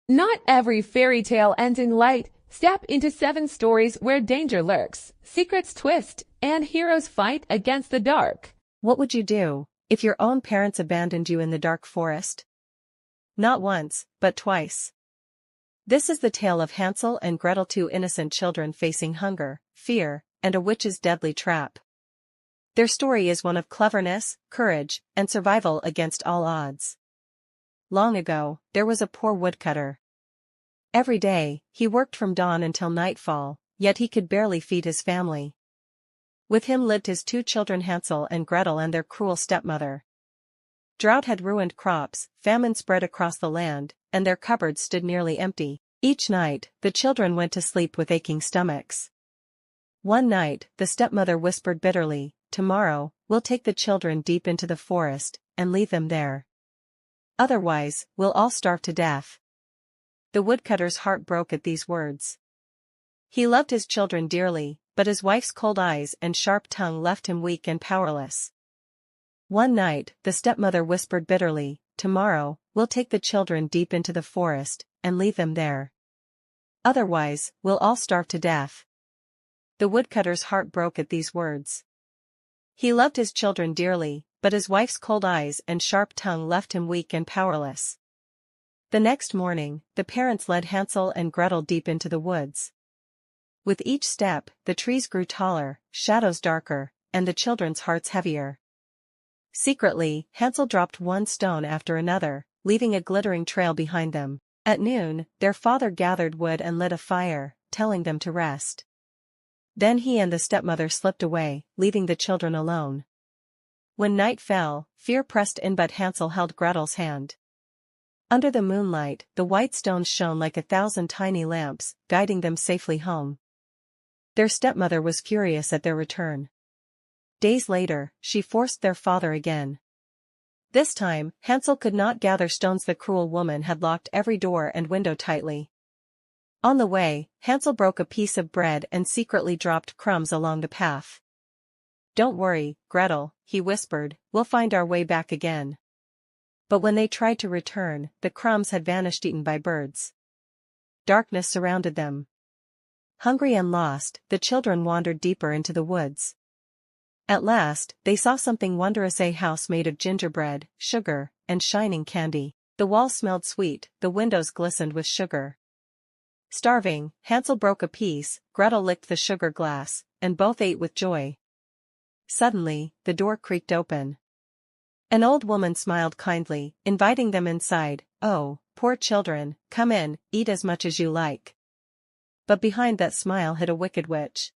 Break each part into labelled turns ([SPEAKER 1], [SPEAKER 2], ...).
[SPEAKER 1] Not every fairy tale ends in light. Step into 7 stories where danger lurks, secrets twist, and heroes fight against the dark.
[SPEAKER 2] What would you do if your own parents abandoned you in the dark forest? Not once, but twice. This is the tale of Hansel and Gretel, two innocent children facing hunger, fear, and a witch's deadly trap. Their story is one of cleverness, courage, and survival against all odds. Long ago, there was a poor woodcutter. Every day, he worked from dawn until nightfall, yet he could barely feed his family. With him lived his 2 children, Hansel and Gretel, and their cruel stepmother. Drought had ruined crops, famine spread across the land, and their cupboards stood nearly empty. Each night, the children went to sleep with aching stomachs. One night, the stepmother whispered bitterly, "Tomorrow, we'll take the children deep into the forest, and leave them there. Otherwise, we'll all starve to death." The woodcutter's heart broke at these words. He loved his children dearly, but his wife's cold eyes and sharp tongue left him weak and powerless. One night, the stepmother whispered bitterly, "Tomorrow, we'll take the children deep into the forest, and leave them there. Otherwise, we'll all starve to death." The woodcutter's heart broke at these words. He loved his children dearly, but his wife's cold eyes and sharp tongue left him weak and powerless. The next morning, the parents led Hansel and Gretel deep into the woods. With each step, the trees grew taller, shadows darker, and the children's hearts heavier. Secretly, Hansel dropped one stone after another, leaving a glittering trail behind them. At noon, their father gathered wood and lit a fire, telling them to rest. Then he and the stepmother slipped away, leaving the children alone. When night fell, fear pressed in, but Hansel held Gretel's hand. Under the moonlight, the white stones shone like 1,000 tiny lamps, guiding them safely home. Their stepmother was furious at their return. Days later, she forced their father again. This time, Hansel could not gather stones. The cruel woman had locked every door and window tightly. On the way, Hansel broke a piece of bread and secretly dropped crumbs along the path. "Don't worry, Gretel," he whispered, "we'll find our way back again." But when they tried to return, the crumbs had vanished, eaten by birds. Darkness surrounded them. Hungry and lost, the children wandered deeper into the woods. At last, they saw something wondrous, a house made of gingerbread, sugar, and shining candy. The walls smelled sweet, the windows glistened with sugar. Starving, Hansel broke a piece, Gretel licked the sugar glass, and both ate with joy. Suddenly, the door creaked open. An old woman smiled kindly, inviting them inside. "Oh, poor children, come in, eat as much as you like." But behind that smile hid a wicked witch.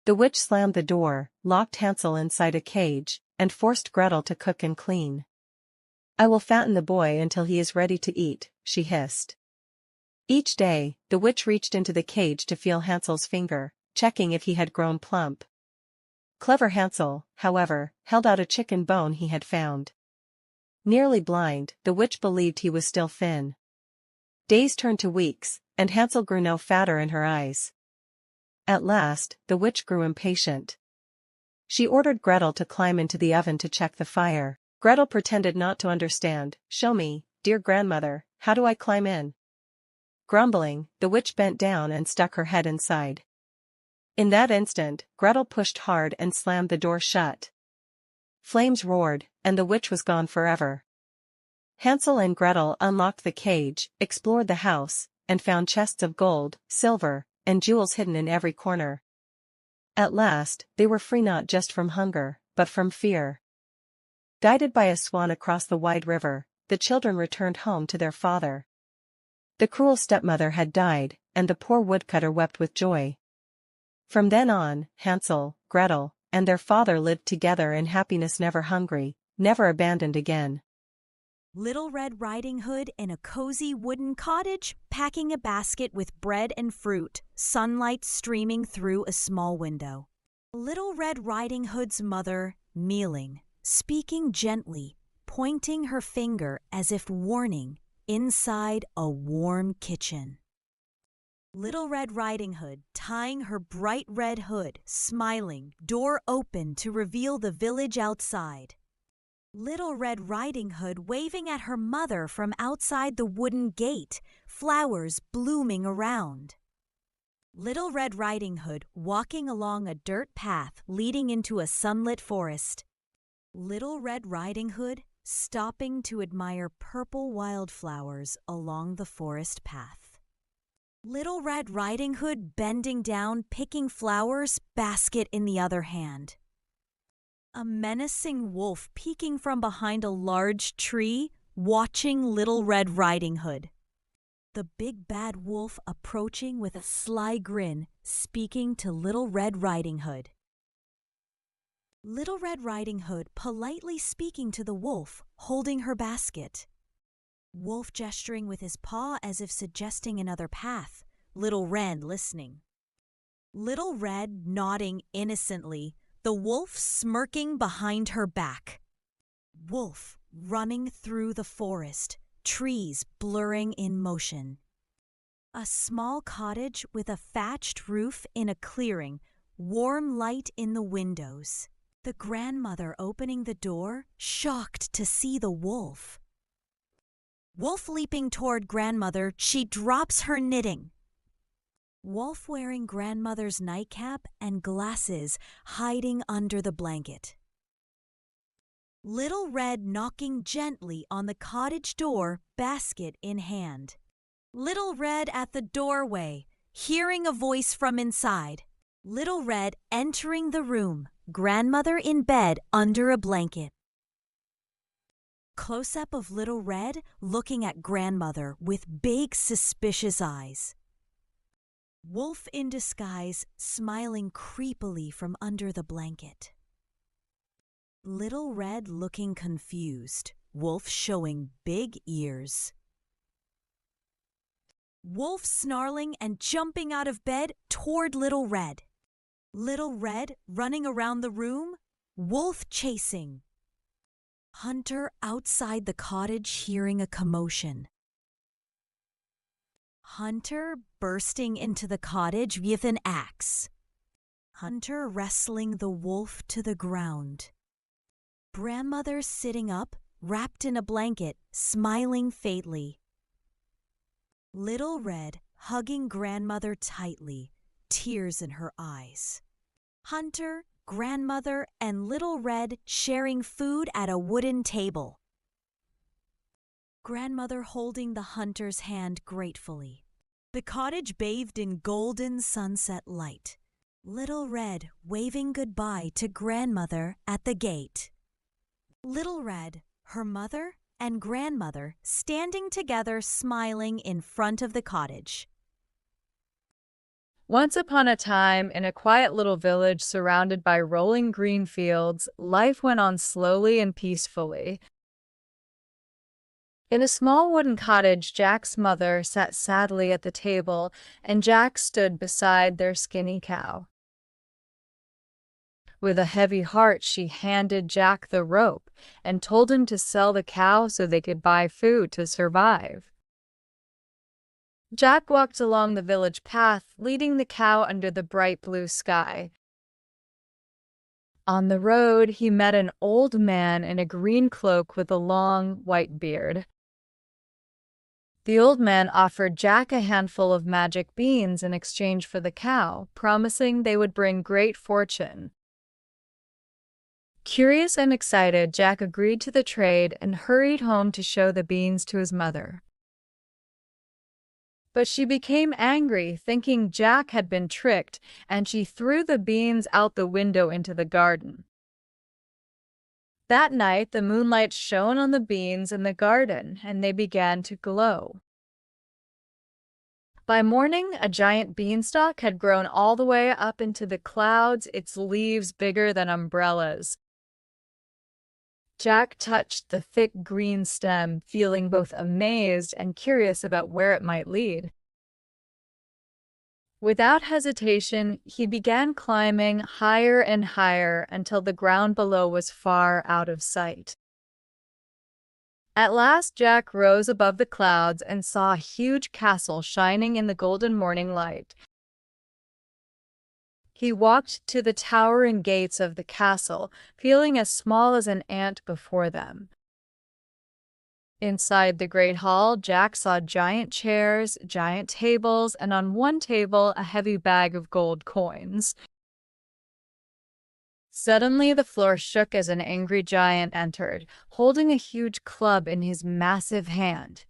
[SPEAKER 2] The witch slammed the door, locked Hansel inside a cage, and forced Gretel to cook and clean. "I will fatten the boy until he is ready to eat," she hissed. Each day, the witch reached into the cage to feel Hansel's finger, checking if he had grown plump. Clever Hansel, however, held out a chicken bone he had found. Nearly blind, the witch believed he was still thin. Days turned to weeks, and Hansel grew no fatter in her eyes. At last, the witch grew impatient. She ordered Gretel to climb into the oven to check the fire. Gretel pretended not to understand. "Show me, dear grandmother, how do I climb in?" Grumbling, the witch bent down and stuck her head inside. In that instant, Gretel pushed hard and slammed the door shut. Flames roared, and the witch was gone forever. Hansel and Gretel unlocked the cage, explored the house, and found chests of gold, silver, and jewels hidden in every corner. At last, they were free, not just from hunger, but from fear. Guided by a swan across the wide river, the children returned home to their father. The cruel stepmother had died, and the poor woodcutter wept with joy. From then on, Hansel, Gretel, and their father lived together in happiness, never hungry, never abandoned again.
[SPEAKER 3] Little Red Riding Hood in a cozy wooden cottage, packing a basket with bread and fruit, sunlight streaming through a small window. Little Red Riding Hood's mother, kneeling, speaking gently, pointing her finger as if warning, inside a warm kitchen. Little Red Riding Hood tying her bright red hood, smiling, door open to reveal the village outside. Little Red Riding Hood waving at her mother from outside the wooden gate, flowers blooming around. Little Red Riding Hood walking along a dirt path leading into a sunlit forest. Little Red Riding Hood stopping to admire purple wildflowers along the forest path. Little Red Riding Hood bending down, picking flowers, basket in the other hand. A menacing wolf peeking from behind a large tree, watching Little Red Riding Hood. The big bad wolf approaching with a sly grin, speaking to Little Red Riding Hood. Little Red Riding Hood politely speaking to the wolf, holding her basket. Wolf gesturing with his paw as if suggesting another path, Little Red listening. Little Red nodding innocently, the wolf smirking behind her back. Wolf running through the forest, trees blurring in motion. A small cottage with a thatched roof in a clearing, warm light in the windows. The grandmother opening the door, shocked to see the wolf. Wolf leaping toward grandmother, she drops her knitting. Wolf wearing grandmother's nightcap and glasses, hiding under the blanket. Little Red knocking gently on the cottage door, basket in hand. Little Red at the doorway, hearing a voice from inside. Little Red entering the room, grandmother in bed under a blanket. Close-up of Little Red looking at grandmother with big suspicious eyes. Wolf in disguise smiling creepily from under the blanket. Little Red looking confused, Wolf showing big ears. Wolf snarling and jumping out of bed toward Little Red. Little Red running around the room, Wolf chasing. Hunter outside the cottage hearing a commotion. Hunter bursting into the cottage with an axe. Hunter wrestling the wolf to the ground. Grandmother sitting up, wrapped in a blanket, smiling faintly. Little Red hugging grandmother tightly, tears in her eyes. Hunter, grandmother, and Little Red sharing food at a wooden table. Grandmother holding the hunter's hand gratefully. The cottage bathed in golden sunset light. Little Red waving goodbye to grandmother at the gate. Little Red, her mother, and grandmother standing together smiling in front of the cottage.
[SPEAKER 4] Once upon a time, in a quiet little village surrounded by rolling green fields, life went on slowly and peacefully. In a small wooden cottage, Jack's mother sat sadly at the table, and Jack stood beside their skinny cow. With a heavy heart, she handed Jack the rope and told him to sell the cow so they could buy food to survive. Jack walked along the village path, leading the cow under the bright blue sky. On the road, he met an old man in a green cloak with a long, white beard. The old man offered Jack a handful of magic beans in exchange for the cow, promising they would bring great fortune. Curious and excited, Jack agreed to the trade and hurried home to show the beans to his mother. But she became angry, thinking Jack had been tricked, and she threw the beans out the window into the garden. That night, the moonlight shone on the beans in the garden, and they began to glow. By morning, a giant beanstalk had grown all the way up into the clouds, its leaves bigger than umbrellas. Jack touched the thick green stem, feeling both amazed and curious about where it might lead. Without hesitation, he began climbing higher and higher until the ground below was far out of sight. At last, Jack rose above the clouds and saw a huge castle shining in the golden morning light. He walked to the towering gates of the castle, feeling as small as an ant before them. Inside the great hall, Jack saw giant chairs, giant tables, and on one table a heavy bag of gold coins. Suddenly the floor shook as an angry giant entered, holding a huge club in his massive hand.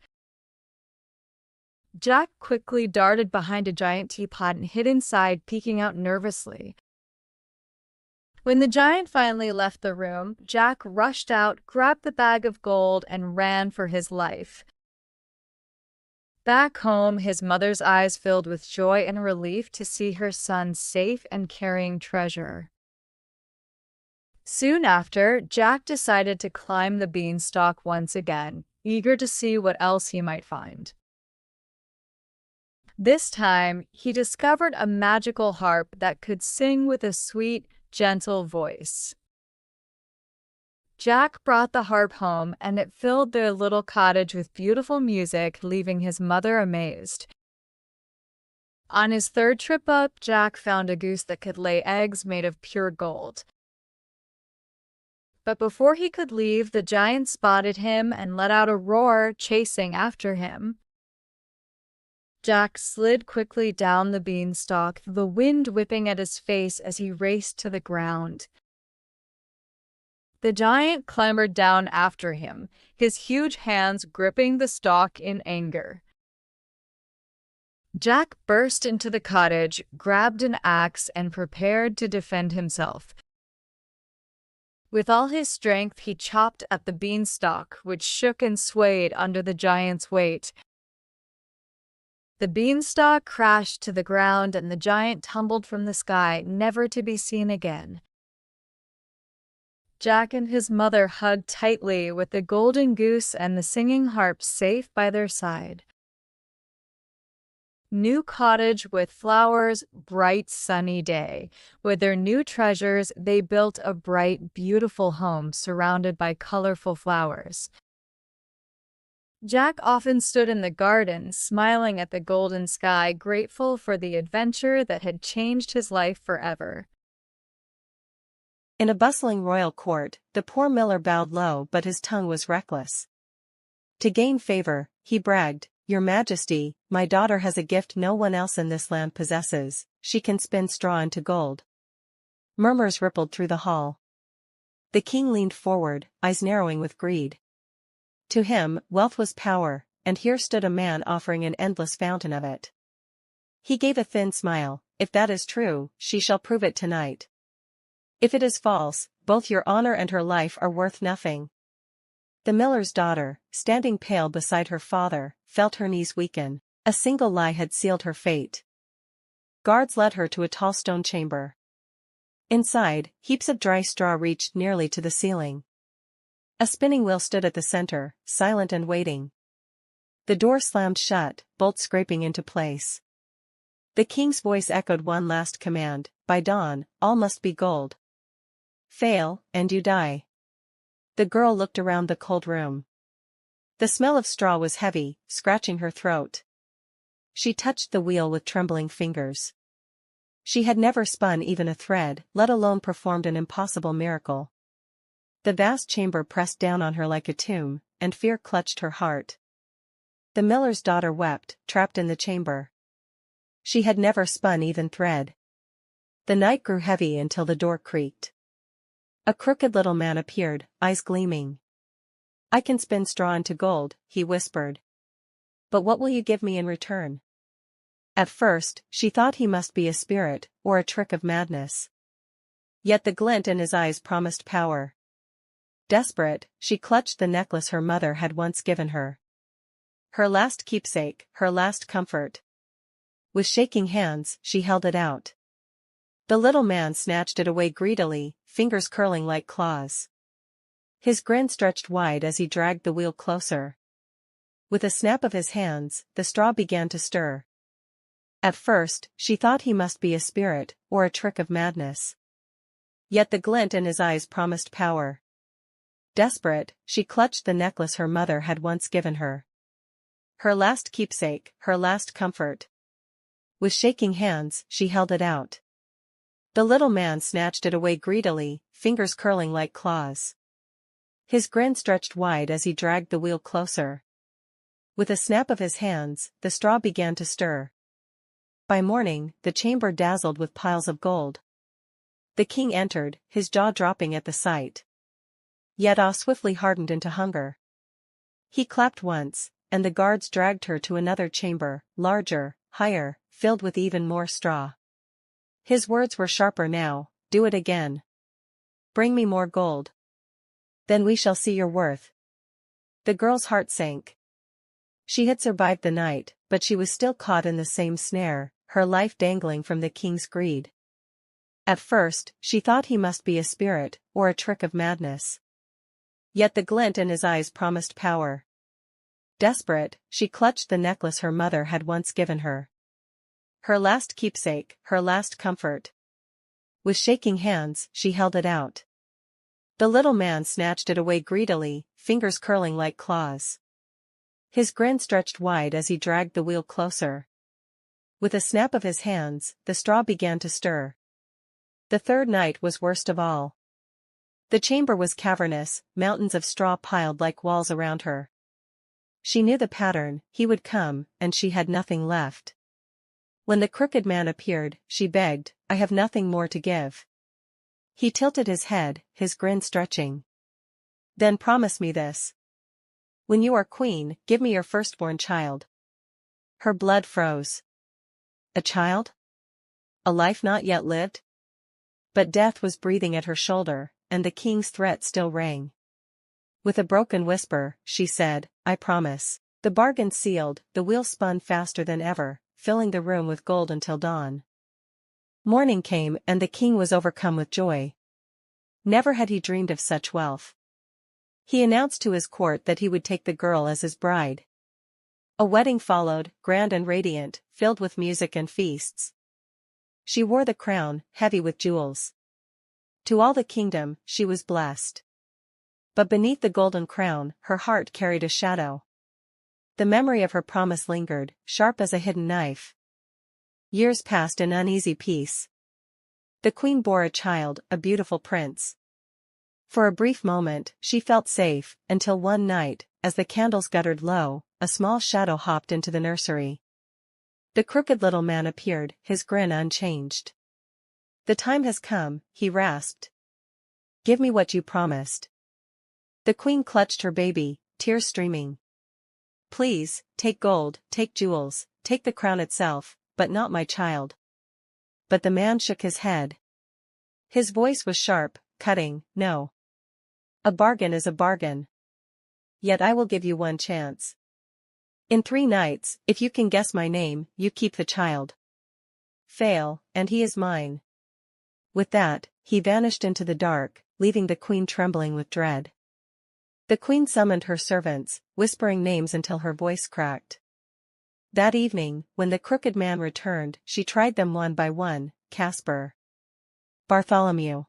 [SPEAKER 4] Jack quickly darted behind a giant teapot and hid inside, peeking out nervously. When the giant finally left the room, Jack rushed out, grabbed the bag of gold, and ran for his life. Back home, his mother's eyes filled with joy and relief to see her son safe and carrying treasure. Soon after, Jack decided to climb the beanstalk once again, eager to see what else he might find. This time, he discovered a magical harp that could sing with a sweet, gentle voice. Jack brought the harp home, and it filled their little cottage with beautiful music, leaving his mother amazed. On his third trip up, Jack found a goose that could lay eggs made of pure gold. But before he could leave, the giant spotted him and let out a roar, chasing after him. Jack slid quickly down the beanstalk, the wind whipping at his face as he raced to the ground. The giant clambered down after him, his huge hands gripping the stalk in anger. Jack burst into the cottage, grabbed an axe, and prepared to defend himself. With all his strength, he chopped at the beanstalk, which shook and swayed under the giant's weight. The beanstalk crashed to the ground, and the giant tumbled from the sky, never to be seen again. Jack and his mother hugged tightly, with the golden goose and the singing harp safe by their side. New cottage with flowers, bright sunny day. With their new treasures, they built a bright, beautiful home surrounded by colorful flowers. Jack often stood in the garden, smiling at the golden sky, grateful for the adventure that had changed his life forever.
[SPEAKER 2] In a bustling royal court, the poor miller bowed low, but his tongue was reckless. To gain favor, he bragged, "Your Majesty, my daughter has a gift no one else in this land possesses. She can spin straw into gold." Murmurs rippled through the hall. The king leaned forward, eyes narrowing with greed. To him, wealth was power, and here stood a man offering an endless fountain of it. He gave a thin smile. "If that is true, she shall prove it tonight. If it is false, both your honor and her life are worth nothing." The miller's daughter, standing pale beside her father, felt her knees weaken. A single lie had sealed her fate. Guards led her to a tall stone chamber. Inside, heaps of dry straw reached nearly to the ceiling. A spinning wheel stood at the center, silent and waiting. The door slammed shut, bolts scraping into place. The king's voice echoed one last command: "By dawn, all must be gold. Fail, and you die." The girl looked around the cold room. The smell of straw was heavy, scratching her throat. She touched the wheel with trembling fingers. She had never spun even a thread, let alone performed an impossible miracle. The vast chamber pressed down on her like a tomb, and fear clutched her heart. The miller's daughter wept, trapped in the chamber. She had never spun even thread. The night grew heavy until the door creaked. A crooked little man appeared, eyes gleaming. "I can spin straw into gold," he whispered. "But what will you give me in return?" At first, she thought he must be a spirit, or a trick of madness. Yet the glint in his eyes promised power. Desperate, she clutched the necklace her mother had once given her. Her last keepsake, her last comfort. With shaking hands, she held it out. The little man snatched it away greedily, fingers curling like claws. His grin stretched wide as he dragged the wheel closer. With a snap of his hands, the straw began to stir. At first, she thought he must be a spirit, or a trick of madness. Yet the glint in his eyes promised power. Desperate, she clutched the necklace her mother had once given her. Her last keepsake, her last comfort. With shaking hands, she held it out. The little man snatched it away greedily, fingers curling like claws. His grin stretched wide as he dragged the wheel closer. With a snap of his hands, the straw began to stir. By morning, the chamber dazzled with piles of gold. The king entered, his jaw dropping at the sight. Yet awe swiftly hardened into hunger. He clapped once, and the guards dragged her to another chamber, larger, higher, filled with even more straw. His words were sharper now, "Do it again. Bring me more gold. Then we shall see your worth." The girl's heart sank. She had survived the night, but she was still caught in the same snare, her life dangling from the king's greed. At first, she thought he must be a spirit, or a trick of madness. Yet the glint in his eyes promised power. Desperate, she clutched the necklace her mother had once given her. Her last keepsake, her last comfort. With shaking hands, she held it out. The little man snatched it away greedily, fingers curling like claws. His grin stretched wide as he dragged the wheel closer. With a snap of his hands, the straw began to stir. The third night was worst of all. The chamber was cavernous, mountains of straw piled like walls around her. She knew the pattern, he would come, and she had nothing left. When the crooked man appeared, she begged, "I have nothing more to give." He tilted his head, his grin stretching. "Then promise me this. When you are queen, give me your firstborn child." Her blood froze. A child? A life not yet lived? But death was breathing at her shoulder, and the king's threat still rang. With a broken whisper, she said, "I promise." The bargain sealed, the wheel spun faster than ever, filling the room with gold until dawn. Morning came and the king was overcome with joy. Never had he dreamed of such wealth. He announced to his court that he would take the girl as his bride. A wedding followed, grand and radiant, filled with music and feasts. She wore the crown, heavy with jewels. To all the kingdom, she was blessed. But beneath the golden crown, her heart carried a shadow. The memory of her promise lingered, sharp as a hidden knife. Years passed in uneasy peace. The queen bore a child, a beautiful prince. For a brief moment, she felt safe, until one night, as the candles guttered low, a small shadow hopped into the nursery. The crooked little man appeared, his grin unchanged. "The time has come," he rasped. "Give me what you promised." The queen clutched her baby, tears streaming. "Please, take gold, take jewels, take the crown itself, but not my child." But the man shook his head. His voice was sharp, cutting, "No. A bargain is a bargain. Yet I will give you one chance. In 3 nights, if you can guess my name, you keep the child. Fail, and he is mine." With that, he vanished into the dark, leaving the queen trembling with dread. The queen summoned her servants, whispering names until her voice cracked. That evening, when the crooked man returned, she tried them one by one: Caspar, Bartholomew,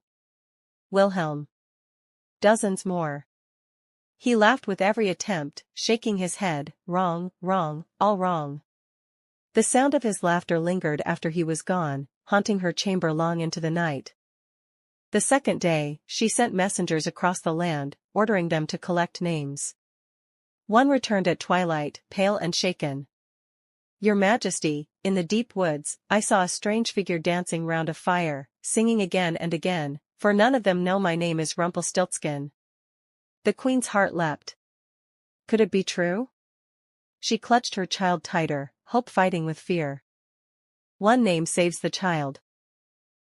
[SPEAKER 2] Wilhelm. Dozens more. He laughed with every attempt, shaking his head, "Wrong, wrong, all wrong." The sound of his laughter lingered after he was gone, haunting her chamber long into the night. The second day, she sent messengers across the land, ordering them to collect names. One returned at twilight, pale and shaken. "Your Majesty, in the deep woods, I saw a strange figure dancing round a fire, singing again and again, for none of them know my name is Rumpelstiltskin." The queen's heart leapt. Could it be true? She clutched her child tighter, hope fighting with fear. One name saves the child.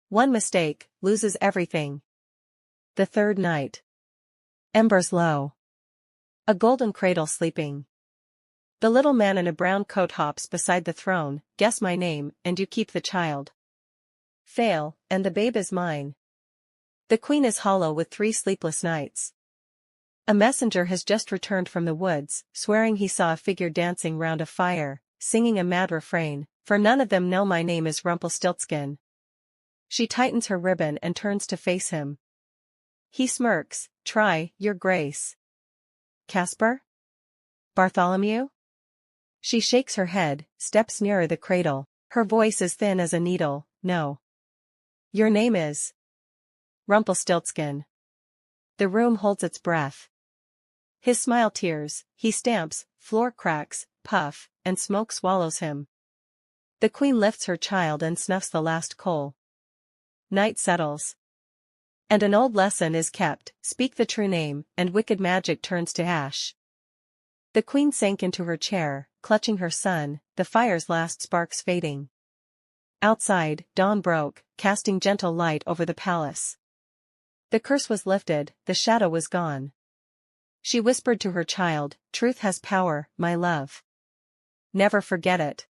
[SPEAKER 2] One mistake loses everything. The third night. Embers low. A golden cradle sleeping. The little man in a brown coat hops beside the throne. "Guess my name, and you keep the child. Fail, and the babe is mine." The queen is hollow with 3 sleepless nights. A messenger has just returned from the woods, swearing he saw a figure dancing round a fire, singing a mad refrain, "For none of them know my name is Rumpelstiltskin." She tightens her ribbon and turns to face him. He smirks, "Try, your grace." "Caspar? Bartholomew?" She shakes her head, steps nearer the cradle, her voice as thin as a needle, "No. Your name is Rumpelstiltskin. The room holds its breath. His smile tears, he stamps, floor cracks, puff, and smoke swallows him. The queen lifts her child and snuffs the last coal. Night settles. And an old lesson is kept, speak the true name, and wicked magic turns to ash. The queen sank into her chair, clutching her son, the fire's last sparks fading. Outside, dawn broke, casting gentle light over the palace. The curse was lifted, the shadow was gone. She whispered to her child, truth has power, my love. Never forget it.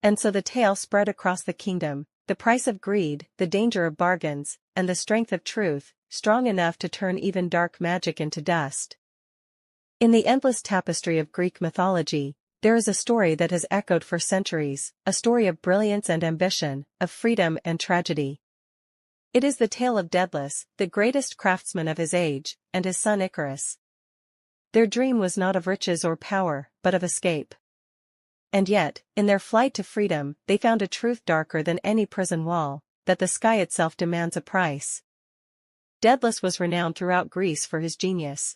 [SPEAKER 2] And so the tale spread across the kingdom, the price of greed, the danger of bargains, and the strength of truth, strong enough to turn even dark magic into dust. In the endless tapestry of Greek mythology, there is a story that has echoed for centuries, a story of brilliance and ambition, of freedom and tragedy. It is the tale of Daedalus, the greatest craftsman of his age, and his son Icarus. Their dream was not of riches or power, but of escape. And yet, in their flight to freedom, they found a truth darker than any prison wall, that the sky itself demands a price. Daedalus was renowned throughout Greece for his genius.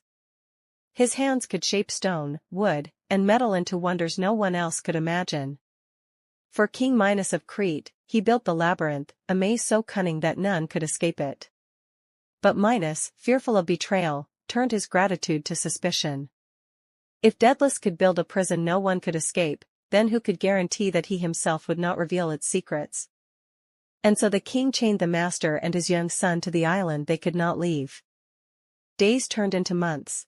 [SPEAKER 2] His hands could shape stone, wood, and metal into wonders no one else could imagine. For King Minos of Crete, he built the labyrinth, a maze so cunning that none could escape it. But Minos, fearful of betrayal, turned his gratitude to suspicion. If Daedalus could build a prison no one could escape, then who could guarantee that he himself would not reveal its secrets? And so the king chained the master and his young son to the island they could not leave. Days turned into months.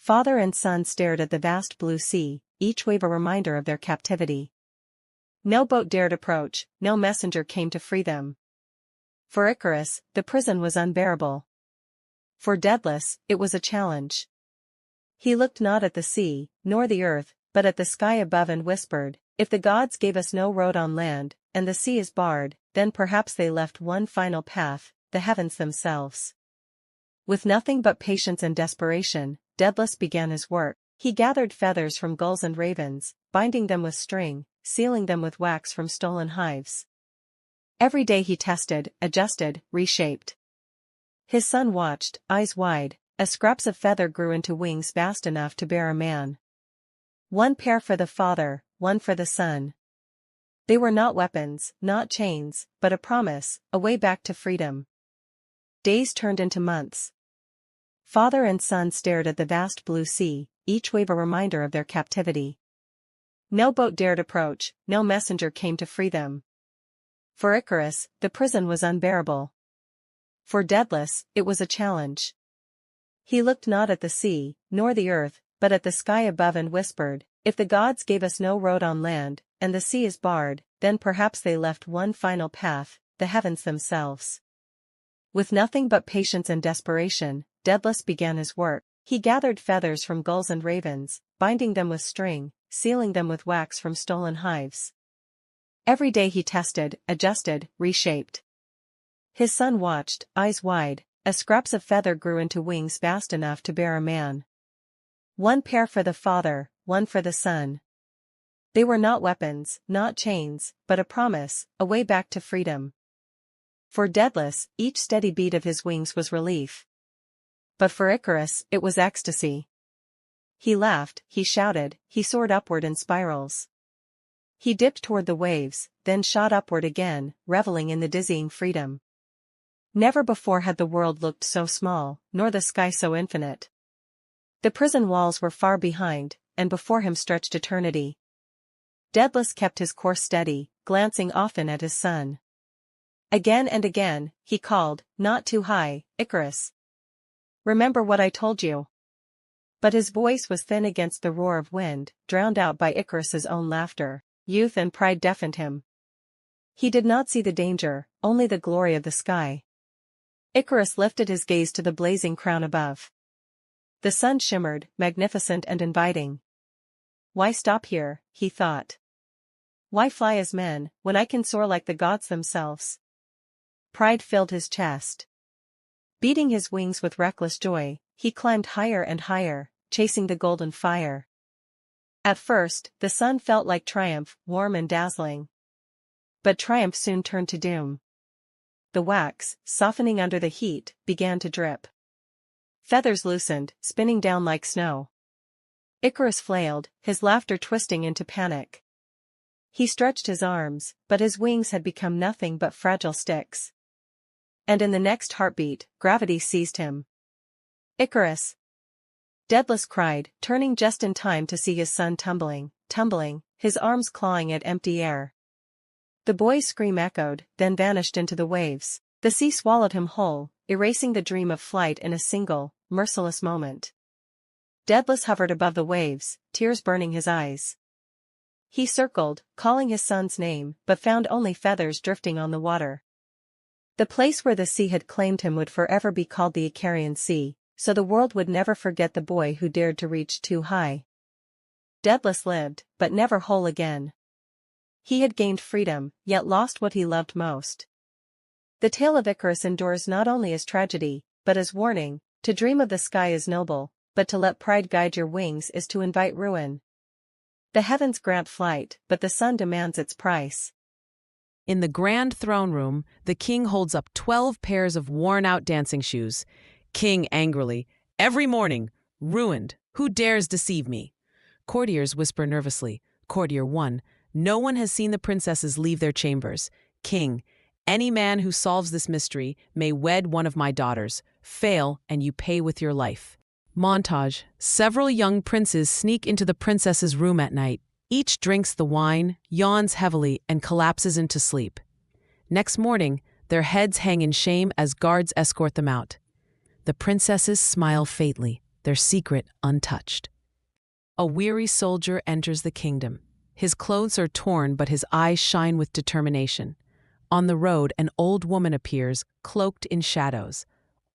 [SPEAKER 2] Father and son stared at the vast blue sea, each wave a reminder of their captivity. No boat dared approach, no messenger came to free them. For Icarus, the prison was unbearable. For Daedalus, it was a challenge. He looked not at the sea, nor the earth, but at the sky above and whispered, if the gods gave us no road on land, and the sea is barred, then perhaps they left one final path, the heavens themselves. With nothing but patience and desperation, Daedalus began his work. He gathered feathers from gulls and ravens, binding them with string, sealing them with wax from stolen hives. Every day he tested, adjusted, reshaped. His son watched, eyes wide, as scraps of feather grew into wings vast enough to bear a man. One pair for the father, one for the son. They were not weapons, not chains, but a promise, a way back to freedom. Days turned into months. Father and son stared at the vast blue sea, each wave a reminder of their captivity. No boat dared approach, no messenger came to free them. For Icarus, the prison was unbearable. For Daedalus, it was a challenge. He looked not at the sea, nor the earth, but at the sky above and whispered, if the gods gave us no road on land, and the sea is barred, then perhaps they left one final path, the heavens themselves. With nothing but patience and desperation, Daedalus began his work. He gathered feathers from gulls and ravens, binding them with string, sealing them with wax from stolen hives. Every day he tested, adjusted, reshaped. His son watched, eyes wide, as scraps of feather grew into wings vast enough to bear a man. One pair for the father, one for the son. They were not weapons, not chains, but a promise, a way back to freedom. For Daedalus, each steady beat of his wings was relief. But for Icarus, it was ecstasy. He laughed, he shouted, he soared upward in spirals. He dipped toward the waves, then shot upward again, reveling in the dizzying freedom. Never before had the world looked so small, nor the sky so infinite. The prison walls were far behind, and before him stretched eternity. Daedalus kept his course steady, glancing often at his son. Again and again, he called, not too high, Icarus. Remember what I told you. But his voice was thin against the roar of wind, drowned out by Icarus's own laughter. Youth and pride deafened him. He did not see the danger, only the glory of the sky. Icarus lifted his gaze to the blazing crown above. The sun shimmered, magnificent and inviting. Why stop here, he thought. Why fly as men, when I can soar like the gods themselves? Pride filled his chest. Beating his wings with reckless joy, he climbed higher and higher, chasing the golden fire. At first, the sun felt like triumph, warm and dazzling. But triumph soon turned to doom. the wax, softening under the heat, began to drip. Feathers loosened, spinning down like snow. Icarus flailed, his laughter twisting into panic. He stretched his arms, but his wings had become nothing but fragile sticks. And in the next heartbeat, gravity seized him. "Icarus!" Daedalus cried, turning just in time to see his son tumbling, his arms clawing at empty air. The boy's scream echoed, then vanished into the waves. The sea swallowed him whole, erasing the dream of flight in a single, merciless moment. Daedalus hovered above the waves, tears burning his eyes. He circled, calling his son's name, but found only feathers drifting on the water. The place where the sea had claimed him would forever be called the Icarian Sea, so the world would never forget the boy who dared to reach too high. Daedalus lived, but never whole again. He had gained freedom, yet lost what he loved most. The tale of Icarus endures not only as tragedy, but as warning. To dream of the sky is noble, but to let pride guide your wings is to invite ruin. The heavens grant flight, but the sun demands its price.
[SPEAKER 5] In the grand throne room, the king holds up 12 pairs of worn-out dancing shoes. King angrily, "Every morning, ruined. Who dares deceive me?" Courtiers whisper nervously. Courtier 1, "No one has seen the princesses leave their chambers." King, "Any man who solves this mystery may wed one of my daughters. Fail, and you pay with your life." Montage. Several young princes sneak into the princess's room at night. Each drinks the wine, yawns heavily, and collapses into sleep. Next morning, their heads hang in shame as guards escort them out. The princesses smile faintly, their secret untouched. A weary soldier enters the kingdom. His clothes are torn, but his eyes shine with determination. On the road, an old woman appears, cloaked in shadows.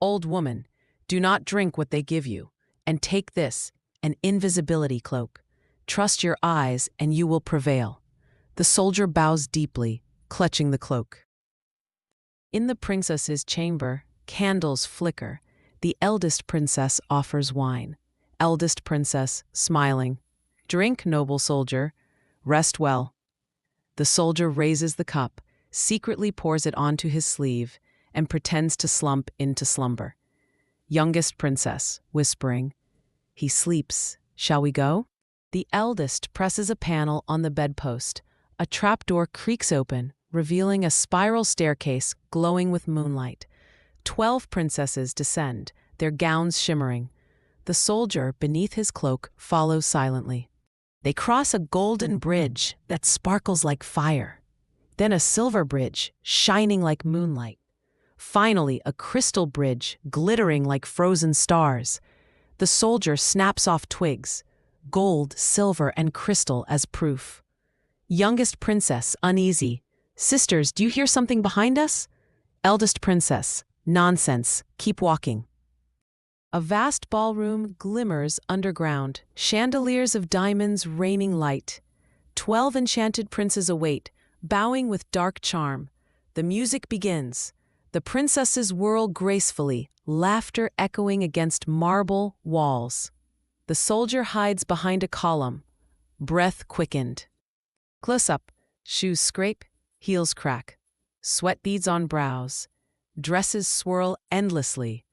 [SPEAKER 5] "Old woman, do not drink what they give you, and take this, an invisibility cloak. Trust your eyes, and you will prevail." The soldier bows deeply, clutching the cloak. In the princess's chamber, candles flicker. The eldest princess offers wine. Eldest princess, smiling, "Drink, noble soldier. Rest well." The soldier raises the cup, secretly pours it onto his sleeve, and pretends to slump into slumber. Youngest princess, whispering, "He sleeps. Shall we go?" The eldest presses a panel on the bedpost. A trapdoor creaks open, revealing a spiral staircase glowing with moonlight. 12 princesses descend, their gowns shimmering. The soldier, beneath his cloak, follows silently. They cross a golden bridge that sparkles like fire. Then a silver bridge, shining like moonlight. Finally, a crystal bridge, glittering like frozen stars. The soldier snaps off twigs, gold, silver, and crystal as proof. Youngest princess, uneasy, "Sisters, do you hear something behind us?" Eldest princess, "Nonsense, keep walking." A vast ballroom glimmers underground, chandeliers of diamonds raining light. 12 enchanted princes await, bowing with dark charm. The music begins. The princesses whirl gracefully, laughter echoing against marble walls. The soldier hides behind a column, breath quickened. Close up, shoes scrape, heels crack, sweat beads on brows, dresses swirl endlessly.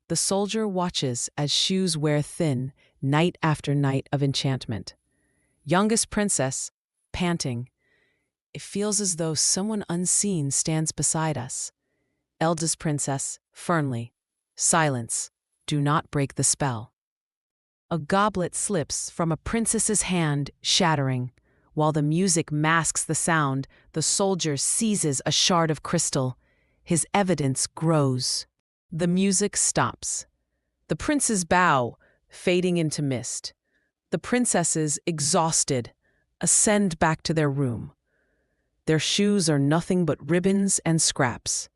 [SPEAKER 5] The soldier watches as shoes wear thin, night after night of enchantment. Youngest princess, panting, "It feels as though someone unseen stands beside us." Eldest princess, firmly, "Silence, do not break the spell." A goblet slips from a princess's hand, shattering. While the music masks the sound, the soldier seizes a shard of crystal. His evidence grows. The music stops. The princes bow, fading into mist. The princesses, exhausted, ascend back to their room. Their shoes are nothing but ribbons and scraps.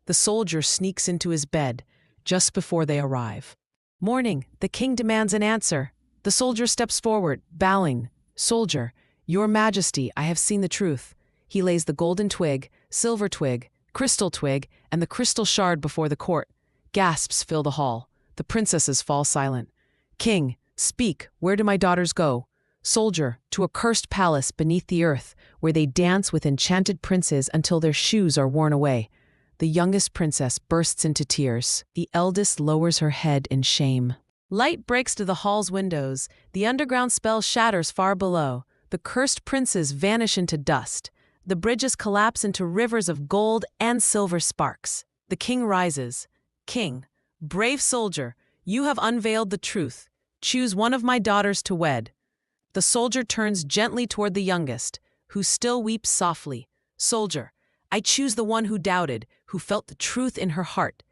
[SPEAKER 5] The soldier sneaks into his bed just before they arrive. Morning, the king demands an answer. The soldier steps forward, bowing. "Soldier, your majesty, I have seen the truth." He lays the golden twig, silver twig, crystal twig, and the crystal shard before the court. Gasps fill the hall. The princesses fall silent. "King, speak, where do my daughters go?" "Soldier, to a cursed palace beneath the earth, where they dance with enchanted princes until their shoes are worn away." The youngest princess bursts into tears. The eldest lowers her head in shame. Light breaks through the hall's windows. The underground spell shatters far below. The cursed princes vanish into dust. The bridges collapse into rivers of gold and silver sparks. The king rises. King, brave soldier, you have unveiled the truth. Choose one of my daughters to wed. The soldier turns gently toward the youngest, who still weeps softly. Soldier, I choose the one who doubted, who felt the truth in her heart.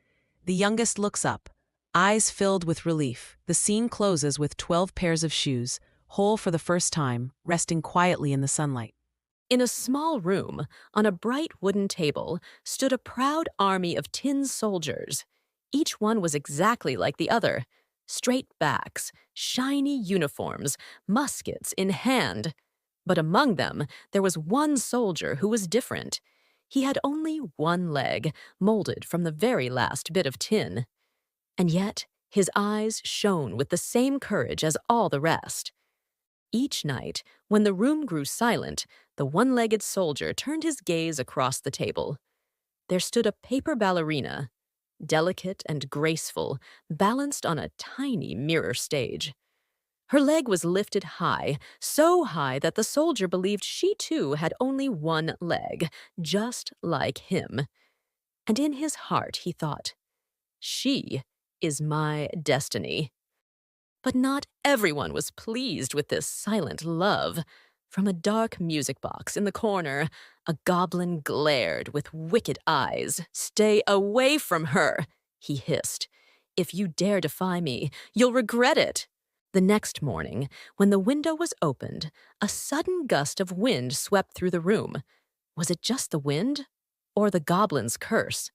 [SPEAKER 5] The youngest looks up, eyes filled with relief. The scene closes with 12 pairs of shoes, whole for the first time, resting quietly in the sunlight.
[SPEAKER 6] In a small room, on a bright wooden table, stood a proud army of tin soldiers. Each one was exactly like the other. Straight backs, shiny uniforms, muskets in hand. But among them, there was one soldier who was different. He had only one leg, molded from the very last bit of tin. And yet, his eyes shone with the same courage as all the rest. Each night, when the room grew silent, the one-legged soldier turned his gaze across the table. There stood a paper ballerina, delicate and graceful, balanced on a tiny mirror stage. Her leg was lifted high, so high that the soldier believed she too had only one leg, just like him. And in his heart he thought, "She is my destiny." But not everyone was pleased with this silent love. From a dark music box in the corner, a goblin glared with wicked eyes. "Stay away from her," he hissed. "If you dare defy me, you'll regret it." The next morning, when the window was opened, a sudden gust of wind swept through the room. Was it just the wind, or the goblin's curse?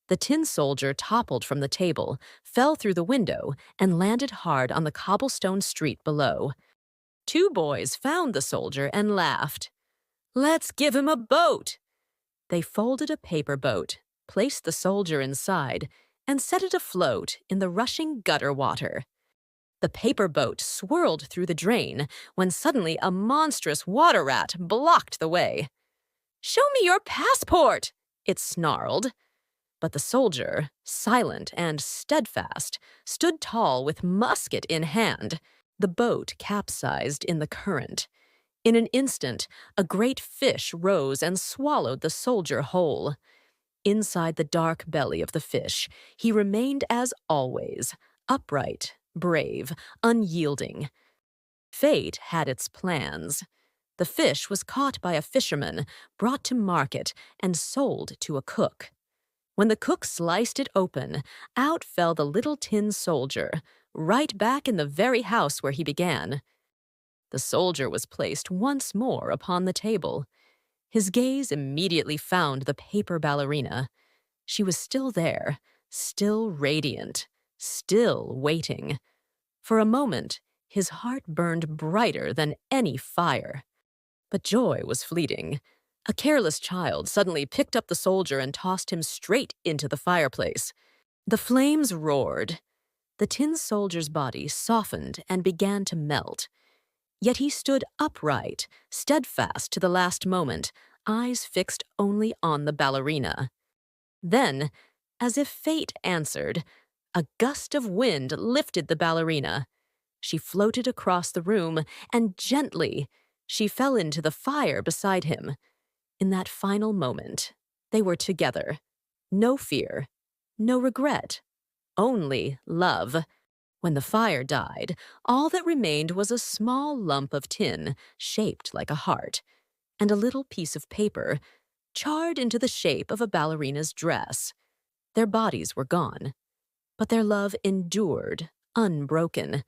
[SPEAKER 6] The tin soldier toppled from the table, fell through the window, and landed hard on the cobblestone street below. Two boys found the soldier and laughed. "Let's give him a boat." They folded a paper boat, placed the soldier inside, and set it afloat in the rushing gutter water. The paper boat swirled through the drain when suddenly a monstrous water rat blocked the way. "Show me your passport," it snarled. But the soldier, silent and steadfast, stood tall with musket in hand. The boat capsized in the current. In an instant, a great fish rose and swallowed the soldier whole. Inside the dark belly of the fish, he remained as always, upright, brave, unyielding. Fate had its plans. The fish was caught by a fisherman, brought to market, and sold to a cook. When the cook sliced it open, out fell the little tin soldier, right back in the very house where he began. The soldier was placed once more upon the table. His gaze immediately found the paper ballerina. She was still there, still radiant, still waiting. For a moment, his heart burned brighter than any fire. But joy was fleeting. A careless child suddenly picked up the soldier and tossed him straight into the fireplace. The flames roared. The tin soldier's body softened and began to melt. Yet he stood upright, steadfast to the last moment, eyes fixed only on the ballerina. Then, as if fate answered, a gust of wind lifted the ballerina. She floated across the room, and gently, she fell into the fire beside him. In that final moment, they were together. No fear, no regret, only love. When the fire died, all that remained was a small lump of tin, shaped like a heart, and a little piece of paper, charred into the shape of a ballerina's dress. Their bodies were gone, but their love endured, unbroken.